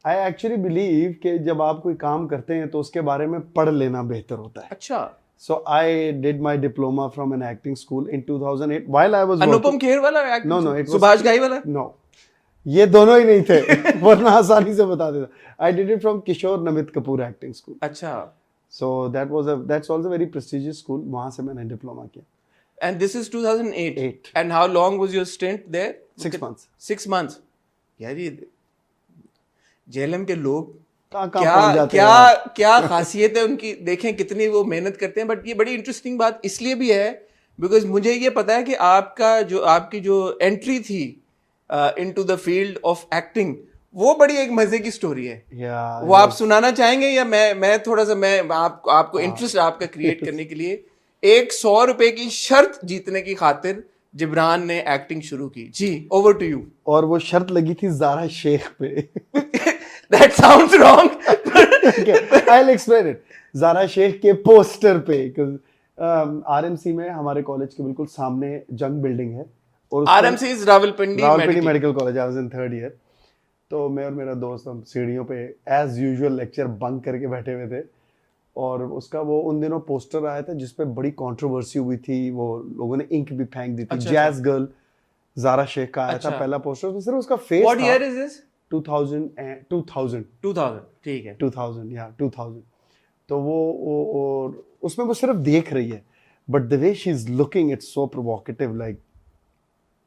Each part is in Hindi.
आई एक्चुअली बिलीव कि जब आप कोई काम करते हैं तो उसके बारे में पढ़ लेना बेहतर होता है. अच्छा. So I did my diploma from an acting school in 2008 while I was Anupam working. Kher वाला acting No, school? it was Subhash घाई वाला? No, ये दोनों ही नहीं थे वरना आसानी से बता देता. I did it from Kishore Namit Kapoor acting school. अच्छा. So that's also a very prestigious school. वहाँ से मैंने डिप्लोमा किया. And this is 2008. 8. And how long was your stint there? 6 months. 6 months. यार ये JLM के लोग कहाँ पहुँच जाते हैं. क्या खासियत है उनकी, देखें कितनी वो मेहनत करते हैं. बट ये बड़ी इंटरेस्टिंग बात इसलिए भी है बिकॉज मुझे ये पता है कि आपकी जो एंट्री थी into the field of acting वो बड़ी एक मजे की स्टोरी है. वो आप सुनाना चाहेंगे या मैं थोड़ा सा आपको इंटरेस्ट आपका क्रिएट करने के लिए 100 रुपए की शर्त जीतने की खातिर जिब्रान ने एक्टिंग शुरू की. जी, ओवर टू यू. और वो शर्त लगी थी ज़ारा शेख पे. That sounds wrong. Okay, I'll explain it. Zaara Sheikh के पोस्टर पे, RMC में हमारे कॉलेज के बिल्कुल सामने जंग बिल्डिंग है. और RMC is Rawalpindi medical college. I was in 3rd year. तो मैं और मेरा दोस्त हम सीढ़ियों पे एज यूजुअल लेक्चर बंक करके बैठे हुए थे. और उसका वो उन दिनों पोस्टर आया था जिसपे बड़ी कंट्रोवर्सी हुई थी. वो लोगों ने इंक भी फेंक दी थी. जैज गर्ल ज़ारा शेख का आया था पहला पोस्टर. सिर्फ उसका face. What year is this? 2000. ठीक है. 2000. तो वो उसमें वो सिर्फ देख रही है, but the way she is looking it's so provocative. Like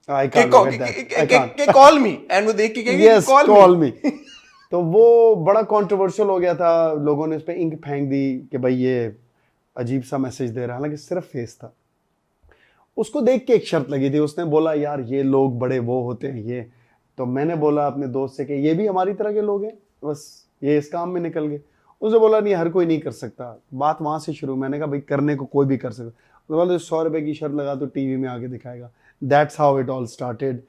I can't call me and वो देख के कहेगी यस कॉल मी. तो वो बड़ा कंट्रोवर्शियल हो गया था. लोगों ने उस पे इंक फेंक दी कि भाई ये अजीब सा मैसेज दे रहा है. हालांकि सिर्फ फेस था. उसको देख के एक शर्त लगी थी. उसने बोला यार ये लोग बड़े वो होते हैं ये. तो मैंने बोला अपने दोस्त से कि ये भी हमारी तरह के लोग हैं, बस ये इस काम में निकल गए. उसने बोला नहीं, हर कोई नहीं कर सकता. बात वहाँ से शुरू. मैंने कहा भाई करने को कोई भी कर सकता. उसने बोला 100 रुपए की शर्त लगा तो टीवी में आके दिखाएगा. That's how it all started.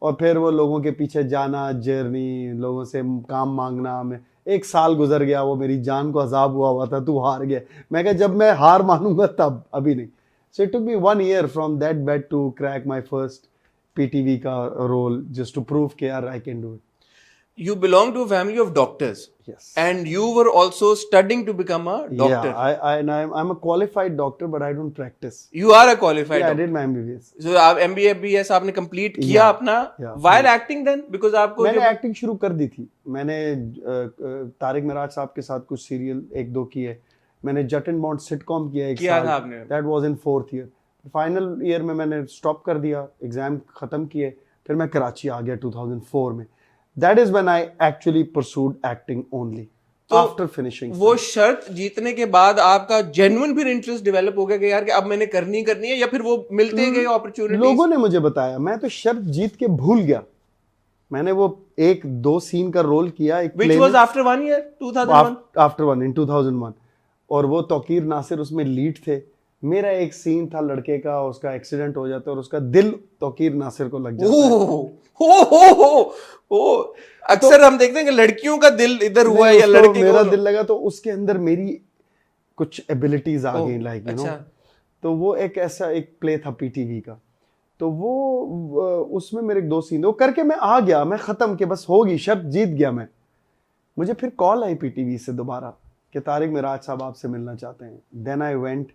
और फिर वो लोगों के पीछे जाना, जर्नी, लोगों से काम मांगना. मैं 1 साल गुजर गया, वो मेरी जान को अजाब हुआ था, तू हार गया. मैं कहा जब मैं हार मानूंगा तब, अभी नहीं. So it took me 1 year from that bed to crack my first PTV का रोल, just to prove कि यार I can do it. You belong to a family of doctors. Yes. And you were also studying to become a doctor. Yeah, I'm a qualified doctor, but I don't practice. You are a qualified doctor. I did my MBBS. So आप MBA BS आपने complete किया अपना. While acting then, because आपको मैंने acting शुरू कर दी थी. मैंने तारिक मिराज साहब के साथ कुछ सीरियल 1-2 किए. मैंने जट एंड बॉन्ड सिटकॉम किया 1 साल. था आपने. That was in 4th year. Final year में मैंने स्टॉप कर दिया, एग्जाम खत्म किए. फिर मैं कराची आ गया 2004 में. That is when I actually pursued acting only after finishing. वो शर्त जीतने के बाद आपका जेन्युइन फिर इंटरेस्ट डेवलप हो गया कि यार कि अब मैंने करनी है, या फिर वो मिलते गए अपॉर्चुनिटीज? लोगों ने मुझे बताया. मैं तो शर्त जीत के भूल गया. मैंने वो 1-2 सीन का रोल किया एक which was after 1 year 2001. After 1 in 2001. और वो तौकीर नासिर उसमें लीड थे. मेरा एक सीन था लड़के का, उसका एक्सीडेंट हो जाता है और उसका दिल तौकीर नासिर को लग जाता है. अक्सर हम देखते हैं कि लड़कियों का दिल इधर हुआ है या लड़के मेरा दिल लगा तो उसके अंदर मेरी कुछ एबिलिटीज आ गई, लाइक यू नो. तो वो एक ऐसा एक प्ले था PTV का. तो वो उसमें मेरे 2 सीन वो करके मैं आ गया. मैं खत्म के बस होगी, शर्त जीत गया मैं. मुझे फिर कॉल आई PTV से दोबारा कि तारिक मिराज साहब आपसे मिलना चाहते हैं. Then I went.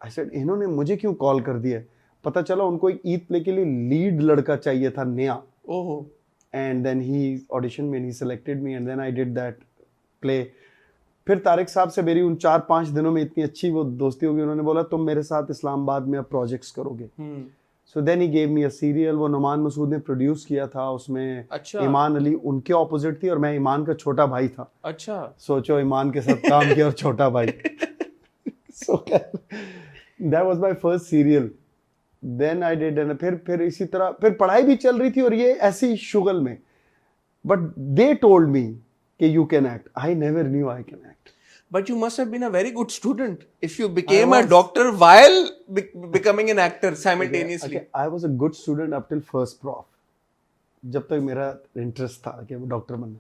I said इन्होंने मुझे क्यों कॉल कर दिया. पता चला उनको एक ईद प्ले के लिए लीड लड़का चाहिए था नया. ओहो. एंड देन ही ऑडिशन में ही selected me and then I did that play. फिर तारिक साहब से मेरी उन 4-5 दिनों में इतनी अच्छी वो दोस्ती होगी. उन्होंने बोला तुम मेरे साथ इस्लामाबाद में अब प्रोजेक्ट्स करोगे. So then he gave me a serial. वो नुमान मसूद ने प्रोड्यूस किया था. उसमें ईमान अली उनके ऑपोजिट थी और मैं ईमान का छोटा भाई था. अच्छा. सोचो ईमान के साथ काम किया और छोटा भाई. So that was my first serial. Then I did and फिर इसी तरह फिर पढ़ाई भी चल रही थी और ये ऐसी शुगल में. But they told me कि you can act. I never knew I can act. But you must have been a very good student if you became a doctor while becoming an actor simultaneously. Okay, I was a good student up till first prof. जब तक मेरा इंटरेस्ट था कि डॉक्टर बनना.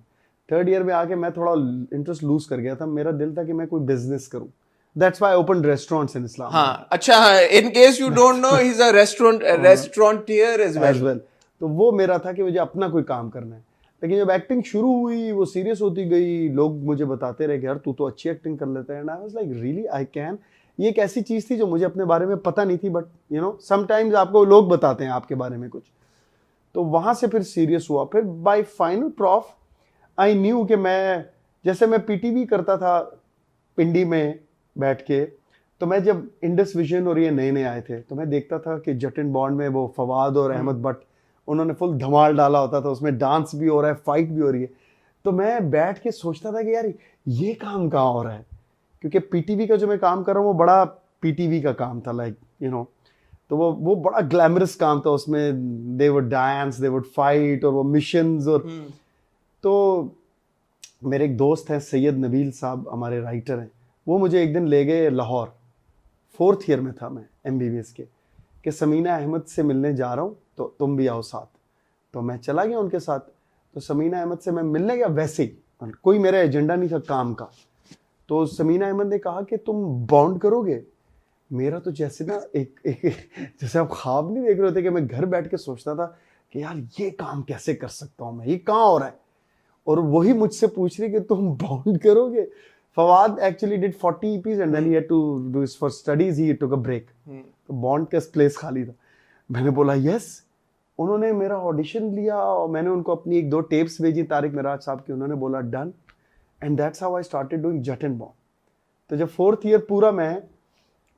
3rd year में आके मैं थोड़ा इंटरेस्ट लूज कर गया था. मेरा दिल था कि मैं कोई बिजनेस करूं. That's why I opened restaurants in Islam. हाँ, अच्छा. In case you don't know, he's a restaurateur as well. तो वो मेरा था कि मुझे अपना कोई काम करना है. लेकिन जब एक्टिंग शुरू हुई वो सीरियस होती गई, लोग मुझे बताते रहे कि यार तू तो अच्छी एक्टिंग कर लेता है, and I was like really I can. ये एक ऐसी चीज़ थी जो मुझे अपने बारे में पता नहीं थी, बट यू नो समटाइम्स आपको लोग बताते हैं आपके बारे में कुछ। तो वहाँ से फिर सीरियस हुआ। फिर bye final prof I knew कि मैं, जैसे मैं पीटीवी करता था पिंडी में बैठ के, तो मैं जब इंडस विजन और ये नए नए आए थे तो मैं देखता था कि जटिन बॉन्ड में वो फवाद और अहमद भट्ट उन्होंने फुल धमाल डाला होता था, उसमें डांस भी हो रहा है, फाइट भी हो रही है। तो मैं बैठ के सोचता था कि यार ये काम कहाँ हो रहा है, क्योंकि पीटीवी का जो मैं काम कर रहा हूँ वो बड़ा पीटीवी का काम था, लाइक यू नो। तो वो बड़ा ग्लैमरस काम था, उसमें they would dance, they would fight, और वो मिशंस। और तो मेरे एक दोस्त हैं सैयद नबील साहब, हमारे राइटर हैं, वो मुझे एक दिन ले गए लाहौर, 4th ईयर में था मैं MBBS के, कि समीना अहमद से मिलने जा रहा हूँ तो तुम भी आओ साथ। तो मैं चला गया उनके साथ। तो समीना अहमद से मैं मिलने गया, वैसे ही कोई मेरा एजेंडा नहीं था काम का। तो समीना अहमद ने कहा कि तुम बॉन्ड करोगे। मेरा तो जैसे ना एक जैसे आप ख्वाब नहीं देख रहे होते कि मैं घर बैठ के सोचता था कि यार ये काम कैसे कर सकता हूँ मैं, ये कहाँ हो रहा है, और वही मुझसे पूछ रही कि तुम बॉन्ड करोगे। Fawad actually did 40 EPs and then he had to do his for studies, he took a break. तो बॉन्ड का प्लेस खाली था। मैंने बोला यस। उन्होंने मेरा ऑडिशन लिया और मैंने उनको अपनी 1-2 टेप्स भेजी तारिक मिराज साहब की, उन्होंने बोला done, and that's how I started doing Jatin bond. तो जब 4th ईयर पूरा, मैं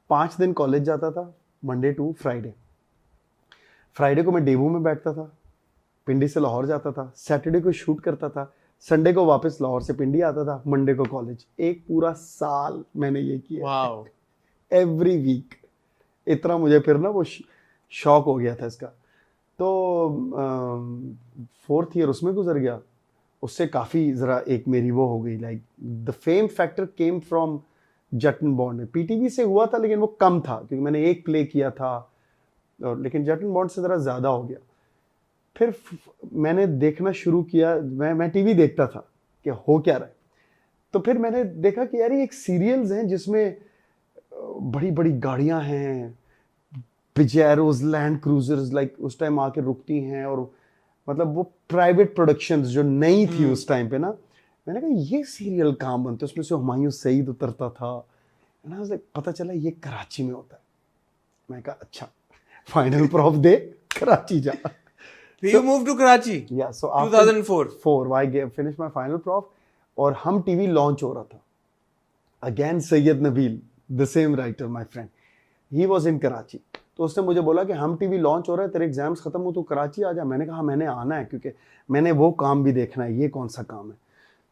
5 दिन कॉलेज जाता था, मंडे टू फ्राइडे। फ्राइडे को मैं डेबू में बैठता था, पिंडी से लाहौर जाता था, सैटरडे को शूट करता था, संडे को वापस लाहौर से पिंडी आता था, मंडे को कॉलेज। एक पूरा साल मैंने ये किया, वाओ, एवरी वीक। इतना मुझे फिर ना वो शौक हो गया था इसका। तो 4th ईयर उसमें गुजर गया। उससे काफ़ी ज़रा एक मेरी वो हो गई, like the fame factor came from Jatin bond. PTV से हुआ था लेकिन वो कम था, क्योंकि मैंने एक प्ले किया था, और लेकिन जटिन बॉन्ड से ज़रा ज़्यादा हो गया। फिर मैंने देखना शुरू किया, मैं टीवी देखता था कि हो क्या रहा है। तो फिर मैंने देखा कि यार ये एक सीरियल्स हैं जिसमें बड़ी बड़ी गाड़ियां हैं, पिजेरोज, लैंड क्रूजर्स, लाइक उस टाइम आके रुकती हैं, और मतलब वो प्राइवेट प्रोडक्शंस जो नई थी उस टाइम पे ना। मैंने कहा ये सीरियल कहाँ बनते, उसमें से हुमायूं सईद उतरता था। पता चला ये कराची में होता है। मैं कहा अच्छा, फाइनल प्रॉफ दे, कराची जा। So you moved to Karachi? Yeah, so after 2004. I finished my final prof, और हम टीवी लॉन्च हो रहा था। Again Syed Nabeel, the same writer, my friend, he was in Karachi। तो उसने मुझे बोला कि हम टीवी लॉन्च हो रहा है, तेरे एग्जाम्स खत्म हो, तो कराची आ जा। मैंने कहा मैंने आना है, क्योंकि मैंने वो काम भी देखना है, ये कौन सा काम है।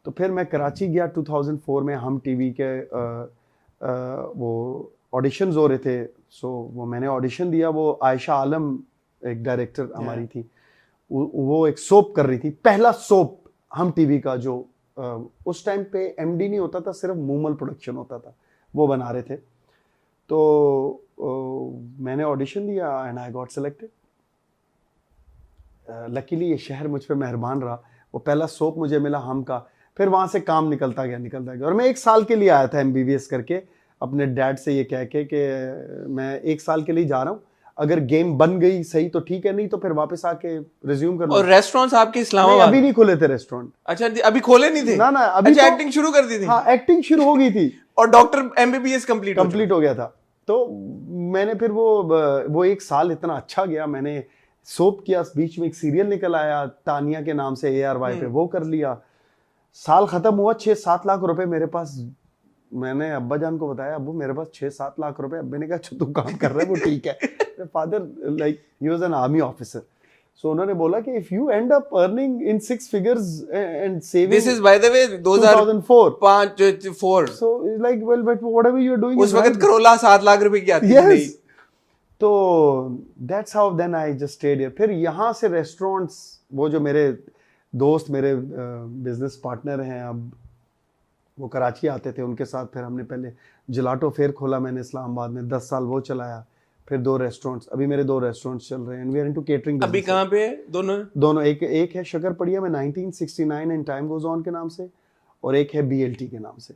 तो फिर मैं कराची गया 2004 में। हम टीवी के वो ऑडिशंस हो रहे थे, सो वो मैंने ऑडिशन दिया। वो आयशा आलम एक डायरेक्टर हमारी थी, वो एक सोप कर रही थी, पहला सोप हम टीवी का, जो उस टाइम पे MD नहीं होता था, सिर्फ मूमल प्रोडक्शन होता था, वो बना रहे थे। तो मैंने ऑडिशन दिया and I got selected. Luckily ये शहर मुझ पे मेहरबान रहा, वो पहला सोप मुझे मिला हम का। फिर वहाँ से काम निकलता गया, और मैं 1 साल के लिए आया था MBBS करके, अपने डैड से ये कह के कि मैं 1 साल के लिए जा रहा हूँ, अगर गेम बन गई सही तो ठीक है, नहीं तो फिर वापस आके रिज्यूम कर लूं। और रेस्टोरेंट्स आपके इस्लामाबाद अभी नहीं खुले थे रेस्टोरेंट। अच्छा, अभी खोले नहीं थे? ना अभी अच्छा, तो एक्टिंग शुरू कर दी थी? हाँ, एक्टिंग शुरू हो गई थी। और डॉक्टर MBBS कंप्लीट हो गया था। तो मैंने फिर वो 1 साल इतना अच्छा गया। मैंने सोप किया, बीच में एक सीरियल निकल आया तानिया के नाम से ARY पे, वो कर लिया। साल खत्म हुआ, 6-7 लाख रुपए मेरे पास। मैंने अब्बा जान को बताया, अब्बू मेरे पास 6-7 लाख रुपए। अब्बे ने कहा अच्छा तू काम कर रहा है वो ठीक है। Father like he was an army officer, so उन्होंने बोला कि if you end up earning in 6 figures and saving, this is by the way 2004 5-4, so is like well but whatever you are doing, उस वक्त करोला 7 लाख रुपए की आती थी। नहीं, तो that's how then I just stayed here. फिर यहाँ से रेस्टोरेंट्स, वो जो मेरे दोस्त, मेरे बिजनेस पार्टनर हैं, अब वो कराची आते थे, उनके साथ फिर हमने पहले जिलाटो फेयर खोला मैंने इस्लामाबाद में, 10 साल वो चलाया। फिर 2 रेस्टोरेंट्स, अभी मेरे 2 रेस्टोरेंट्स चल रहे हैं, and we are into catering. अभी कहाँ पे है दोनों? एक है शकरपड़िया में 1969 एंड टाइम गोज ऑन के नाम से, और एक है BLT के नाम से।